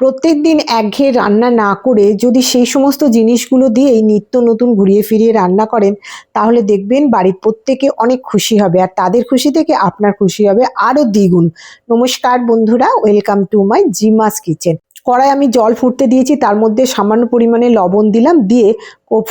প্রত্যেক দিন একঘেয়ে রান্না না করে যদি সেই সমস্ত জিনিসগুলো দিয়েই নিত্য নতুন ঘুরিয়ে ফিরিয়ে রান্না করেন, তাহলে দেখবেন বাড়ির প্রত্যেকে অনেক খুশি হবে আর তাদের খুশি থেকে আপনার খুশি হবে আরো দ্বিগুণ। নমস্কার বন্ধুরা, ওয়েলকাম টু মাই জিমাস কিচেন। কড়াই আমি জল ফুটতে দিয়েছি, তার মধ্যে সামান্য পরিমাণে লবণ দিলাম, দিয়ে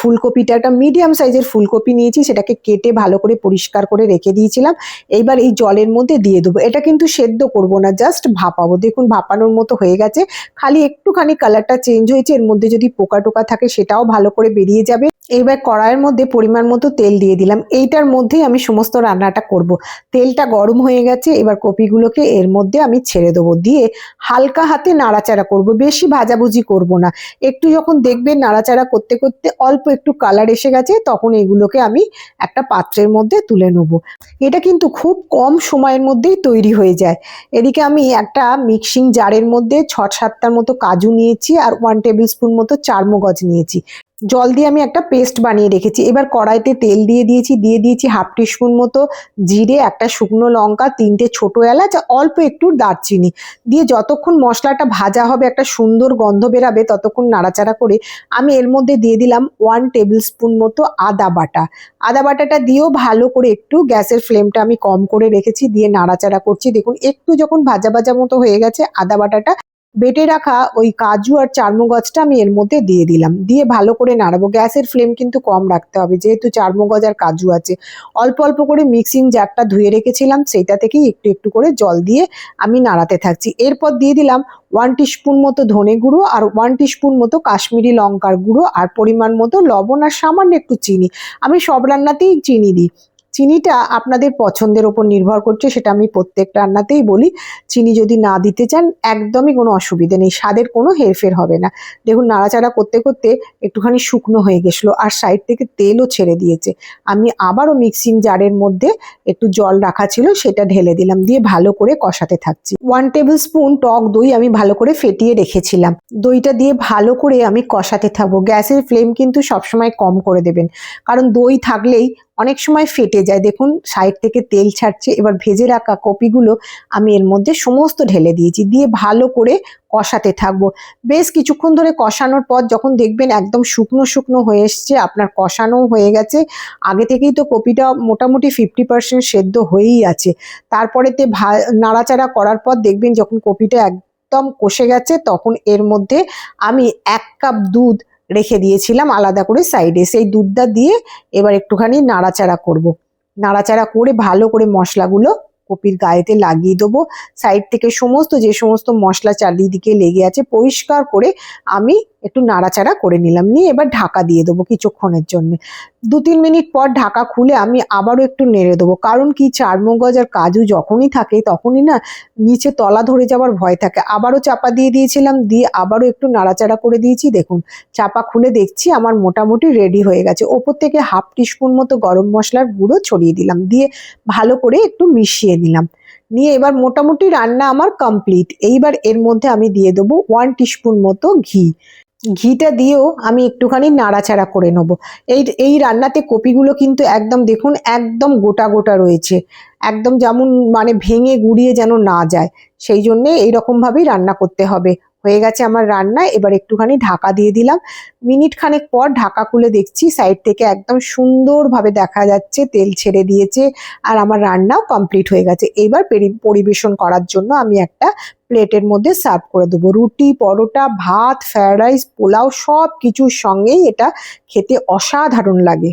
ফুলকপিটা, একটা মিডিয়াম সাইজের ফুলকপি নিয়েছি, সেটাকে কেটে ভালো করে পরিষ্কার করে রেখে দিয়েছিলাম। এইবার এই জলের মধ্যে দিয়ে দেবো। এটা কিন্তু সেদ্ধ করব না, জাস্ট ভাপাবো। দেখুন ভাপানোর মতো হয়ে গেছে, খালি একটুখানি কালারটা চেঞ্জ হয়েছে। এর মধ্যে যদি পোকা টোকা থাকে সেটাও ভালো করে বেরিয়ে যাবে। এইবার কড়াইয়ের মধ্যে পরিমাণ মতো তেল দিয়ে দিলাম। এইটার মধ্যেই আমি সমস্ত রান্নাটা করব। তেলটা গরম হয়ে গেছে, এবার কপিগুলোকে এর মধ্যে আমি ছেড়ে দেবো, দিয়ে হালকা হাতে নাড়াচাড়া করব, বেশি ভাজাভুজি করব না। একটু যখন দেখবেন নাড়াচাড়া করতে করতে অল্প একটু কালার এসে গেছে, তখন এগুলোকে আমি একটা পাত্রের মধ্যে তুলে নেব। এটা কিন্তু খুব কম সময়ের মধ্যেই তৈরি হয়ে যায়। এদিকে আমি একটা মিক্সিং জারের মধ্যে 6-7টার মতো কাজু নিয়েছি আর 1 টেবিল স্পুন মতো চারমগজ নিয়েছি। জল দিয়ে আমি একটা পেস্ট বানিয়ে রেখেছি। এবার কড়াইতে তেল দিয়ে দিয়েছি 1/2 টিস্পুন মতো জিরে, একটা শুকনো লঙ্কা, 3টে ছোট এলাচ, অল্প একটু দারচিনি দিয়ে যতক্ষণ মশলাটা ভাজা হবে, একটা সুন্দর গন্ধ বেরাবে, ততক্ষণ নাড়াচাড়া করে আমি এর মধ্যে দিয়ে দিলাম 1 টেবিল স্পুন মতো আদা বাটা। আদা বাটাটা দিয়েও ভালো করে একটু গ্যাসের ফ্লেমটা আমি কম করে রেখেছি, দিয়ে নাড়াচাড়া করছি। দেখুন একটু যখন ভাজা ভাজা মতো হয়ে গেছে, আদা বাটাটা বেটে রাখা ওই কাজু আর চারমগজটা আমি এর মধ্যে দিয়ে দিলাম, দিয়ে ভালো করে নাড়াবো। গ্যাসের ফ্লেম কিন্তু কম রাখতে হবে, যেহেতু চারমগজ আর কাজু আছে। অল্প অল্প করে মিক্সিং জারটা ধুয়ে রেখেছিলাম, সেইটা থেকেই একটু একটু করে জল দিয়ে আমি নাড়াতে থাকছি। এরপর দিয়ে দিলাম 1 টিস্পুন মতো ধনে গুঁড়ো আর 1 টিস্পুন মতো কাশ্মীরি লঙ্কার গুঁড়ো আর পরিমাণ মতো লবণ আর সামান্য একটু চিনি। আমি সব রান্নাতেই চিনি দিই। চিনিটা আপনাদের পছন্দের ওপর নির্ভর করছে, সেটা আমি প্রত্যেক রান্নাতেই বলি। চিনি যদি না দিতে চান একদমই কোনো অসুবিধে নেই, স্বাদের কোনো হেরফের হবে না। দেখুন নাড়াচাড়া করতে করতে একটুখানি শুকনো হয়ে গেছিলো আর সাইড থেকে তেলও ছেড়ে দিয়েছে। আমি আবারও মিক্সিং জারের মধ্যে একটু জল রাখা ছিল, সেটা ঢেলে দিলাম, দিয়ে ভালো করে কষাতে থাকছি। 1 টেবিল স্পুন টক দই আমি ভালো করে ফেটিয়ে রেখেছিলাম, দইটা দিয়ে ভালো করে আমি কষাতে থাকবো। গ্যাসের ফ্লেম কিন্তু সবসময় কম করে দেবেন, কারণ দই থাকলেই অনেক সময় ফেটে যায়। দেখুন সাইড থেকে তেল ছাড়ছে। এবার ভেজে রাখা কপিগুলো আমি এর মধ্যে সমস্ত ঢেলে দিয়েছি, দিয়ে ভালো করে কষাতে থাকবো। বেশ কিছুক্ষণ ধরে কষানোর পর যখন দেখবেন একদম শুকনো শুকনো হয়ে এসছে, আপনার কষানোও হয়ে গেছে, আগে থেকেই তো কপিটা মোটামুটি 50% সেদ্ধ হয়েই আছে, তারপরেতে নাড়াচাড়া করার পর দেখবেন যখন কপিটা একদম কষে গেছে, তখন এর মধ্যে আমি 1 কাপ দুধ রেখে দিয়েছিলাম আলাদা করে সাইডে, সেই দুধটা দিয়ে এবার একটুখানি নাড়াচাড়া করব। নাড়াচাড়া করে ভালো করে মশলাগুলো কপির গায়েতে লাগিয়ে দেবো। সাইড থেকে যে সমস্ত মশলা চারিদিকে লেগে আছে পরিষ্কার করে আমি একটু নাড়াচাড়া করে নিলাম, নিয়ে এবার ঢাকা দিয়ে দেবো কিছুক্ষণের জন্য। 2-3 মিনিট পর ঢাকা খুলে আমি আবারও একটু নেড়ে দেবো, কারণ কি চারমগজ আর কাজু যখনই থাকে তখনই না নিচে তলা ধরে যাওয়ার ভয় থাকে। আবারও চাপা দিয়ে দিয়েছিলাম, দিয়ে আবারও একটু নাড়াচাড়া করে দিয়েছি। দেখুন চাপা খুলে দেখছি আমার মোটামুটি রেডি হয়ে গেছে। ওপর থেকে 1/2 টিস্পুন মতো গরম মশলার গুঁড়ো ছড়িয়ে দিলাম, দিয়ে ভালো করে একটু মিশিয়ে নিলাম। নিয়ে এবার মোটামুটি রান্না আমার কমপ্লিট। এইবার এর মধ্যে আমি দিয়ে দেবো 1 টিস্পুন মতো ঘি। ঘিটা দিয়েও আমি একটুখানি নাড়াচাড়া করে নেব। এই রান্নাতে কপিগুলো কিন্তু একদম দেখুন একদম গোটা গোটা রয়েছে, একদম যেমন মানে ভেঙে গুঁড়িয়ে যেন না যায়, সেই জন্যে এইরকমভাবেই রান্না করতে হবে। হয়ে গেছে আমার রান্না, এবার একটুখানি ঢাকা দিয়ে দিলাম। মিনিট খানেক পর ঢাকা খুলে দেখছি সাইড থেকে একদম সুন্দরভাবে দেখা যাচ্ছে তেল ছেড়ে দিয়েছে, আর আমার রান্নাও কমপ্লিট হয়ে গেছে। এবার পরিবেশন করার জন্য আমি একটা প্লেটের মধ্যে সার্ভ করে দেবো। রুটি, পরোটা, ভাত, ফ্রাইড রাইস, পোলাও সব কিছুর সঙ্গেই এটা খেতে অসাধারণ লাগে।